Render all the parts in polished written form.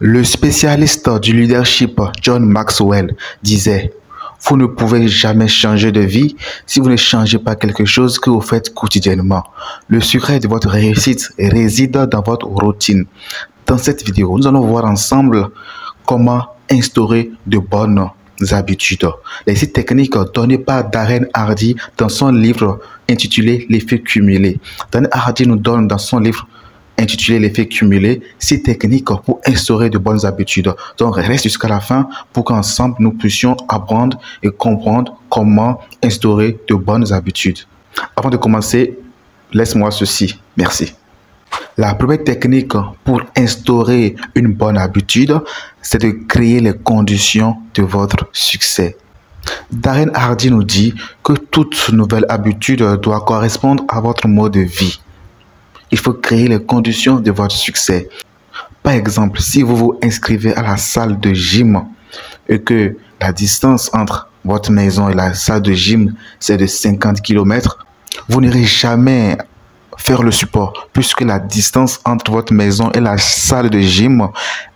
Le spécialiste du leadership John Maxwell disait: vous ne pouvez jamais changer de vie si vous ne changez pas quelque chose que vous faites quotidiennement. Le secret de votre réussite réside dans votre routine. Dans cette vidéo, nous allons voir ensemble comment instaurer de bonnes habitudes. Les 6 techniques données par Darren Hardy dans son livre intitulé L'effet cumulé. Darren Hardy nous donne dans son livre intitulé L'effet cumulé 6 techniques pour instaurer de bonnes habitudes. Donc reste jusqu'à la fin pour qu'ensemble nous puissions apprendre et comprendre comment instaurer de bonnes habitudes. Avant de commencer, laisse-moi ceci. Merci. La première technique pour instaurer une bonne habitude, c'est de créer les conditions de votre succès. Darren Hardy nous dit que toute nouvelle habitude doit correspondre à votre mode de vie. Il faut créer les conditions de votre succès. Par exemple, si vous vous inscrivez à la salle de gym et que la distance entre votre maison et la salle de gym, c'est de 50 km, vous n'irez jamais faire le support puisque la distance entre votre maison et la salle de gym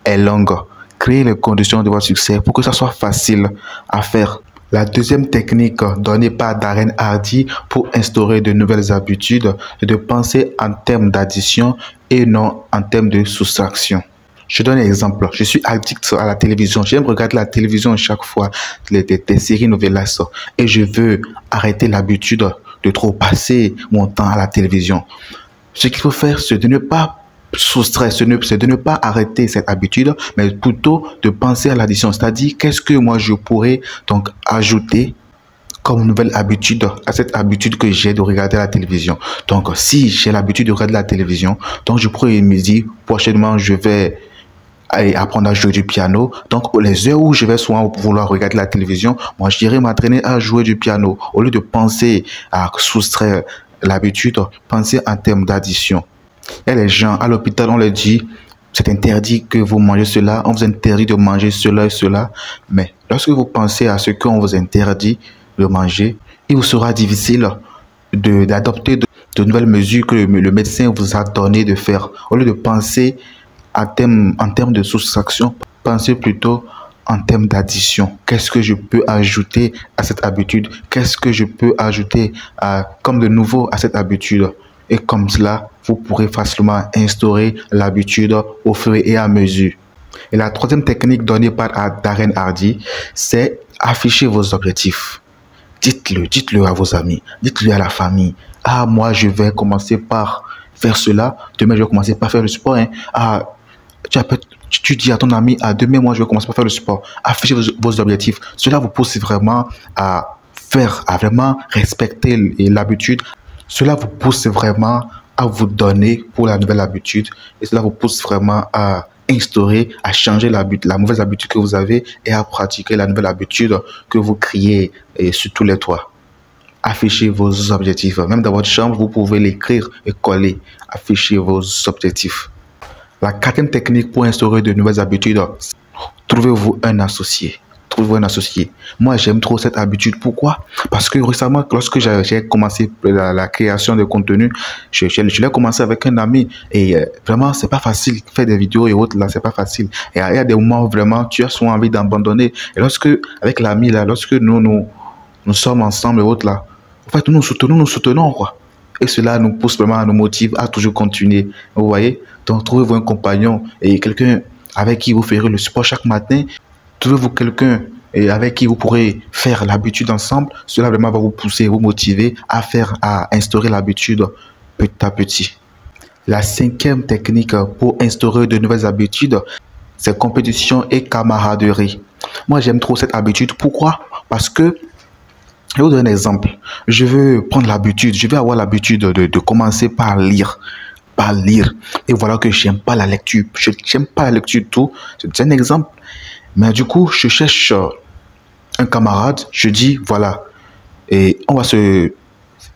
est longue. Créez les conditions de votre succès pour que ça soit facile à faire. La deuxième technique donnée par Darren Hardy pour instaurer de nouvelles habitudes est de penser en termes d'addition et non en termes de soustraction. Je donne un exemple. Je suis addict à la télévision. J'aime regarder la télévision chaque fois, des séries novelas. Et je veux arrêter l'habitude de trop passer mon temps à la télévision. Ce qu'il faut faire, c'est de ne pas soustraire, c'est de ne pas arrêter cette habitude, mais plutôt de penser à l'addition. C'est-à-dire, qu'est-ce que moi je pourrais donc ajouter comme nouvelle habitude à cette habitude que j'ai de regarder la télévision. Donc, si j'ai l'habitude de regarder la télévision, donc je pourrais me dire, prochainement, je vais apprendre à jouer du piano. Donc, les heures où je vais souvent vouloir regarder la télévision, moi, je dirais m'entraîner à jouer du piano. Au lieu de penser à soustraire l'habitude, penser en termes d'addition. Et les gens, à l'hôpital, on leur dit, c'est interdit que vous mangez cela, on vous interdit de manger cela et cela. Mais lorsque vous pensez à ce qu'on vous interdit de manger, il vous sera difficile d'adopter de nouvelles mesures que le médecin vous a donné de faire. Au lieu de penser en termes de soustraction, pensez plutôt en termes d'addition. Qu'est-ce que je peux ajouter à cette habitude? Qu'est-ce que je peux ajouter comme de nouveau à cette habitude? Et comme cela, vous pourrez facilement instaurer l'habitude au fur et à mesure. Et la troisième technique donnée par Darren Hardy, c'est afficher vos objectifs. Dites-le à vos amis, dites-le à la famille. Ah, moi, je vais commencer par faire cela. Demain, je vais commencer par faire le sport. Ah, tu dis à ton ami, demain, moi, je vais commencer par faire le sport. Affichez vos objectifs. Cela vous pousse vraiment à vraiment respecter l'habitude. Cela vous pousse vraiment à vous donner pour la nouvelle habitude et cela vous pousse vraiment à instaurer, à changer la mauvaise habitude que vous avez et à pratiquer la nouvelle habitude que vous créez sur tous les toits. Affichez vos objectifs. Même dans votre chambre, vous pouvez l'écrire et coller. Affichez vos objectifs. La quatrième technique pour instaurer de nouvelles habitudes, trouvez-vous un associé. Trouvez-vous un associé. Moi, j'aime trop cette habitude. Pourquoi? Parce que récemment, lorsque j'ai commencé la création de contenu, je l'ai commencé avec un ami. Et vraiment, c'est pas facile. Faire des vidéos et autres, là, c'est pas facile. Et il y a des moments où vraiment, tu as souvent envie d'abandonner. Et lorsque, avec l'ami, là, lorsque nous sommes ensemble et autres, là, en fait, nous soutenons, quoi. Et cela nous pousse vraiment à nous motiver à toujours continuer. Vous voyez? Donc, trouvez-vous un compagnon et quelqu'un avec qui vous ferez le sport chaque matin. Trouvez-vous quelqu'un avec qui vous pourrez faire l'habitude ensemble. Cela vraiment va vous pousser, vous motiver à instaurer l'habitude petit à petit. La cinquième technique pour instaurer de nouvelles habitudes, c'est compétition et camaraderie. Moi, j'aime trop cette habitude. Pourquoi? Parce que, je vais vous donner un exemple. Je veux prendre l'habitude, je vais avoir l'habitude de commencer par lire. Et voilà que j'aime pas la lecture. J'aime pas la lecture du tout. C'est un exemple. Mais du coup, je cherche un camarade, je dis, voilà, et on va se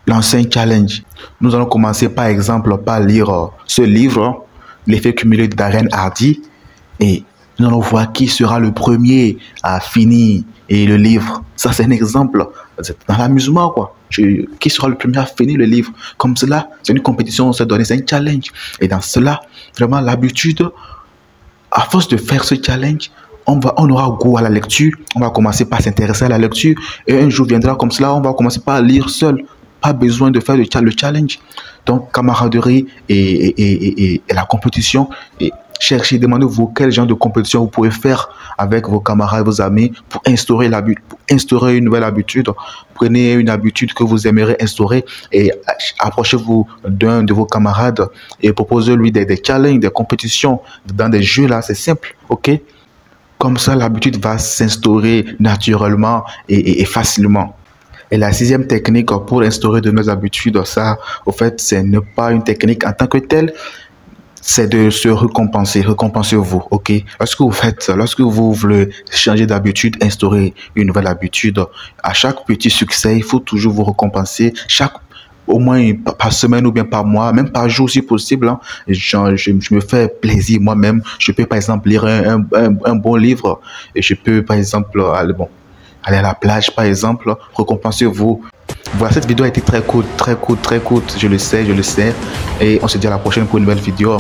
lancer un challenge. Nous allons commencer par exemple par lire ce livre, L'effet cumulé de Darren Hardy, et nous allons voir qui sera le premier à finir le livre. Ça, c'est un exemple dans l'amusement, quoi. Qui sera le premier à finir le livre? Comme cela, c'est une compétition, on se donne, c'est un challenge. Et dans cela, vraiment, l'habitude à force de faire ce challenge, on aura goût à la lecture, on va commencer par s'intéresser à la lecture et un jour viendra comme cela, on va commencer par lire seul. Pas besoin de faire le challenge. Donc, camaraderie et la compétition. Et cherchez, demandez-vous quel genre de compétition vous pouvez faire avec vos camarades, vos amis pour instaurer une nouvelle habitude. Prenez une habitude que vous aimeriez instaurer et approchez-vous d'un de vos camarades et proposez-lui des challenges, des compétitions dans des jeux là. C'est simple, ok? Comme ça, l'habitude va s'instaurer naturellement et facilement. Et la sixième technique pour instaurer de nouvelles habitudes, ça, au fait, c'est ne pas une technique en tant que telle, c'est de se récompenser. Récompensez-vous, ok? Lorsque vous voulez changer d'habitude, instaurer une nouvelle habitude, à chaque petit succès, il faut toujours vous récompenser. Au moins par semaine ou bien par mois, même par jour si possible. Hein. Je me fais plaisir moi-même. Je peux par exemple lire un bon livre et je peux par exemple aller à la plage par exemple. Récompensez-vous. Voilà, cette vidéo a été très courte, je le sais. Et on se dit à la prochaine pour une nouvelle vidéo.